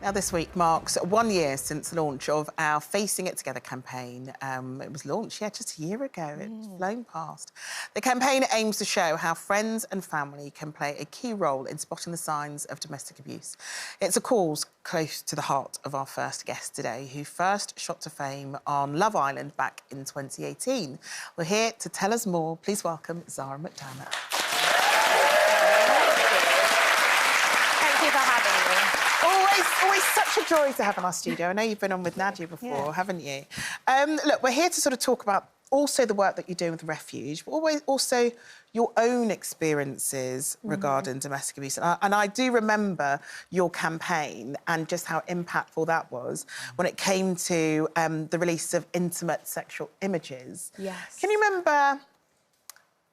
Now, this week marks 1 year since the launch of our Facing It Together campaign. It was launched, just a year ago. It's flown past. The campaign aims to show how friends and family can play a key role in spotting the signs of domestic abuse. It's a cause close to the heart of our first guest today, who first shot to fame on Love Island back in 2018. We're here to tell us more. Please welcome Zara McDermott. Thank you for having me. Always such a joy to have in our studio. I know you've been on with Nadia before, haven't you? Look, we're here to sort of talk about also the work that you're doing with Refuge, but also your own experiences regarding domestic abuse. And I do remember your campaign and just how impactful that was when it came to the release of intimate sexual images. Yes. Can you remember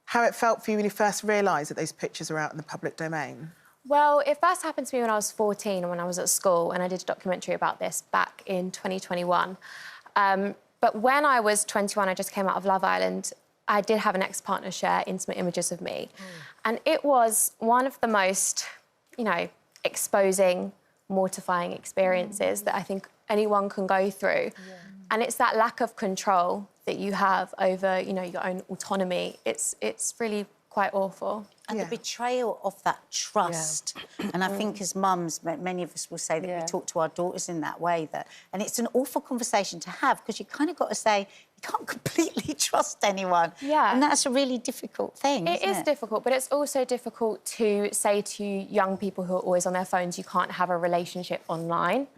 how it felt for you when you first realised that those pictures were out in the public domain? Well, it first happened to me when I was 14 and when I was at school, and I did a documentary about this back in 2021. But when I was 21, I just came out of Love Island, I did have an ex-partner share intimate images of me. And it was one of the most, exposing, mortifying experiences that I think anyone can go through. And it's that lack of control that you have over, your own autonomy. It's really quite awful. And the betrayal of that trust. And I think as mums, many of us will say that we talk to our daughters in that way. And it's an awful conversation to have because you kind of got to say, you can't completely trust anyone. Yeah. And that's a really difficult thing, It is difficult, but it's also difficult to say to young people who are always on their phones, you can't have a relationship online.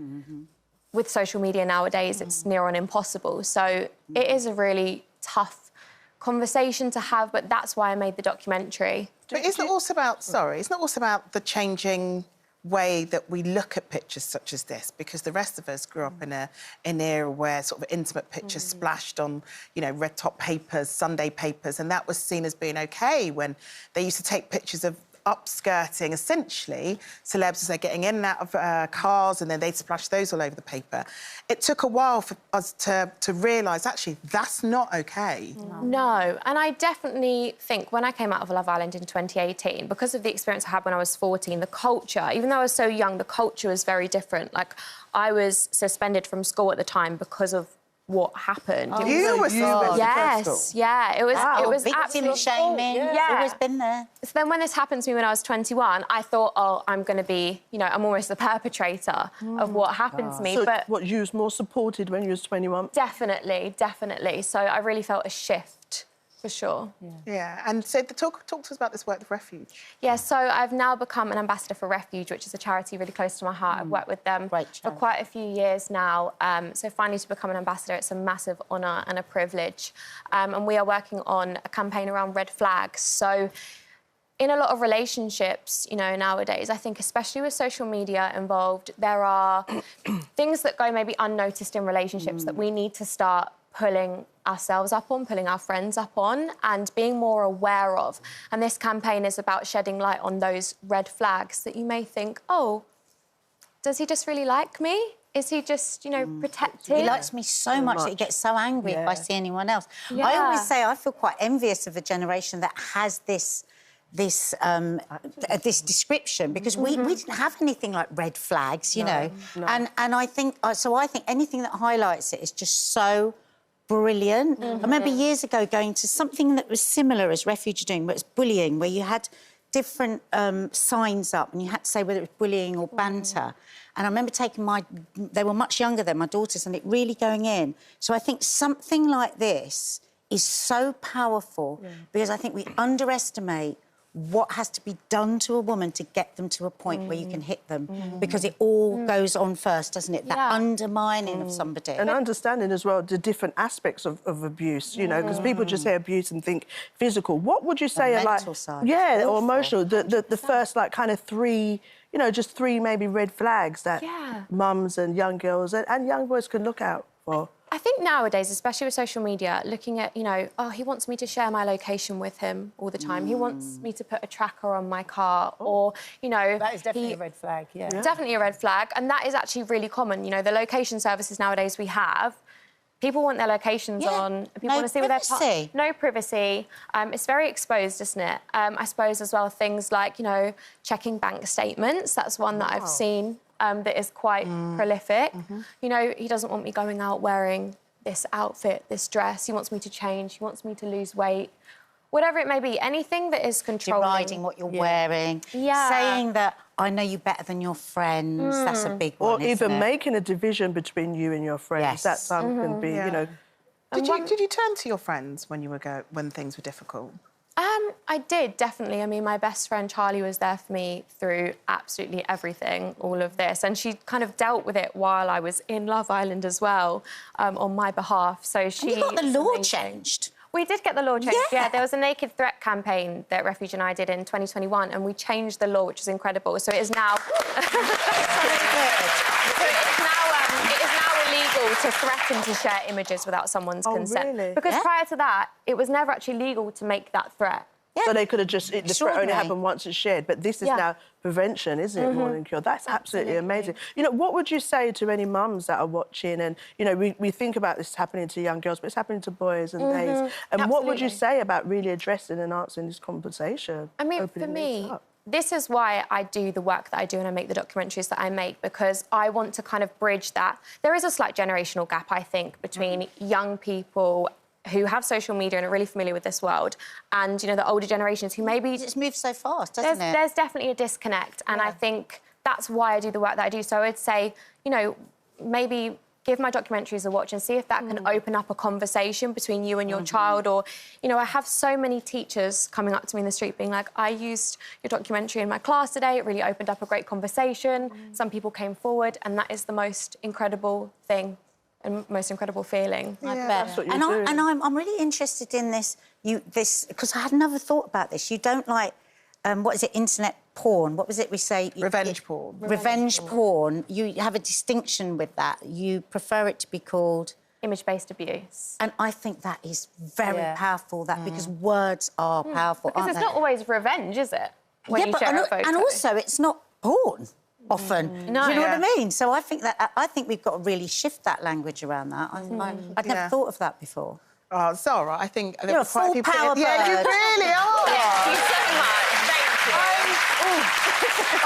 With social media nowadays, it's near on impossible. So it is a really tough conversation to have, but that's why I made the documentary. But isn't it also about, isn't it also about the changing way that we look at pictures such as this? Because the rest of us grew up in an era where sort of intimate pictures splashed on, red top papers, Sunday papers, and that was seen as being OK when they used to take pictures of upskirting, essentially, celebs as they're getting in and out of cars, and then they'd splash those all over the paper. It took a while for us to realise, actually, that's not OK. No, and I definitely think when I came out of Love Island in 2018, because of the experience I had when I was 14, the culture, even though I was so young, the culture was very different. Like, I was suspended from school at the time because of what happened. You were suspended Yes, from school? It was victim absolute shaming. Always been there. So then when this happened to me when I was 21, I thought, oh, I'm going to be, I'm almost the perpetrator of what happened to me. So but what, you was more supported when you was 21? Definitely. So I really felt a shift, for sure. Yeah, and so talk to us about this work with Refuge. Yeah, so I've now become an ambassador for Refuge, which is a charity really close to my heart. I've worked with them for quite a few years now. So finally to become an ambassador, it's a massive honour and a privilege. And we are working on a campaign around red flags. So in a lot of relationships, nowadays, I think especially with social media involved, there are things that go maybe unnoticed in relationships that we need to start pulling ourselves up on, pulling our friends up on, and being more aware of. And this campaign is about shedding light on those red flags that you may think, oh, does he just really like me? Is he just, protective? He likes me so much that he gets so angry if I see anyone else. Yeah. I always say I feel quite envious of a generation that has this description, because we didn't have anything like red flags, know. No. And I think anything that highlights it is just so brilliant. I remember years ago going to something that was similar as Refuge are doing, but it's bullying, where you had different signs up and you had to say whether it was bullying or banter. And I remember taking they were much younger than my daughters, and it really going in. So I think something like this is so powerful because I think we underestimate what has to be done to a woman to get them to a point where you can hit them, because it all goes on first, doesn't it? That undermining of somebody. And understanding as well the different aspects of abuse, because people just say abuse and think physical. What would you say are mental side. or emotional, the first, kind of three, just three maybe red flags that mums and young girls and young boys can look out for? I think nowadays, especially with social media, looking at, oh, he wants me to share my location with him all the time. He wants me to put a tracker on my car or, That is definitely a red flag, Definitely a red flag. And that is actually really common. The location services nowadays we have, people want their locations on. People want to see where they're... No privacy. It's very exposed, isn't it? I suppose as well things like, checking bank statements. That's one that I've seen that is quite prolific. You know, he doesn't want me going out wearing this outfit, this dress. He wants me to change. He wants me to lose weight. Whatever it may be, anything that is controlling. Deriding what you're wearing. Yeah. Saying that I know you better than your friends. That's a big one, Or even isn't it? making a division between you and your friends. Yes. That can be, you know... Did you turn to your friends when when things were difficult? I did, definitely. I mean, my best friend Charlie was there for me through absolutely everything, all of this. And she kind of dealt with it while I was in Love Island as well, on my behalf. So she... And you got the law changed. We did get the law changed, yeah. There was a naked threat campaign that Refuge and I did in 2021, and we changed the law, which is incredible. So it is now... It is now illegal to threaten to share images without someone's consent. Really? Because prior to that, it was never actually legal to make that threat. Yeah. So they could have just... The threat only happened once it's shared, but this is now prevention, isn't it, more than cure? That's absolutely amazing. You know, what would you say to any mums that are watching? And, you know, we think about this happening to young girls, but it's happening to boys and days. And what would you say about really addressing and answering this conversation? I mean, for me, this is why I do the work that I do and I make the documentaries that I make, because I want to kind of bridge that. There is a slight generational gap, I think, between young people who have social media and are really familiar with this world and, you know, the older generations who maybe... It's moved so fast, doesn't it? There's definitely a disconnect, and I think that's why I do the work that I do. So I'd say, you know, maybe give my documentaries a watch and see if that can open up a conversation between you and your child. Or, you know, I have so many teachers coming up to me in the street being like, I used your documentary in my class today. It really opened up a great conversation. Some people came forward, and that is the most incredible thing and most incredible feeling. I bet. That's what you're doing. And I'm really interested in this because I had never thought about this. You don't like what is it, internet porn? What was it we say? Revenge porn. Revenge porn. You have a distinction with that. You prefer it to be called image-based abuse. And I think that is very powerful. Because words are powerful. Because it's not always revenge, is it? When you share a photo. And also, it's not porn. Often, no. Do you know what I mean? So I think we've got to really shift that language around that. I'd never thought of that before. Oh, Zara, I think you're a full power bird. Yeah, you really are. Thank you so much. Thank you.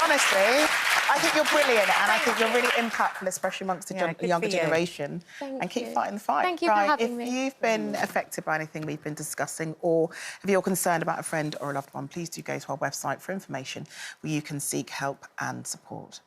Honestly, I think you're brilliant, and I think you're really impactful, especially amongst the younger generation. Thank and keep you. fighting the fight. Thank you for having me. If you've been affected by anything we've been discussing, or if you're concerned about a friend or a loved one, please do go to our website for information where you can seek help and support.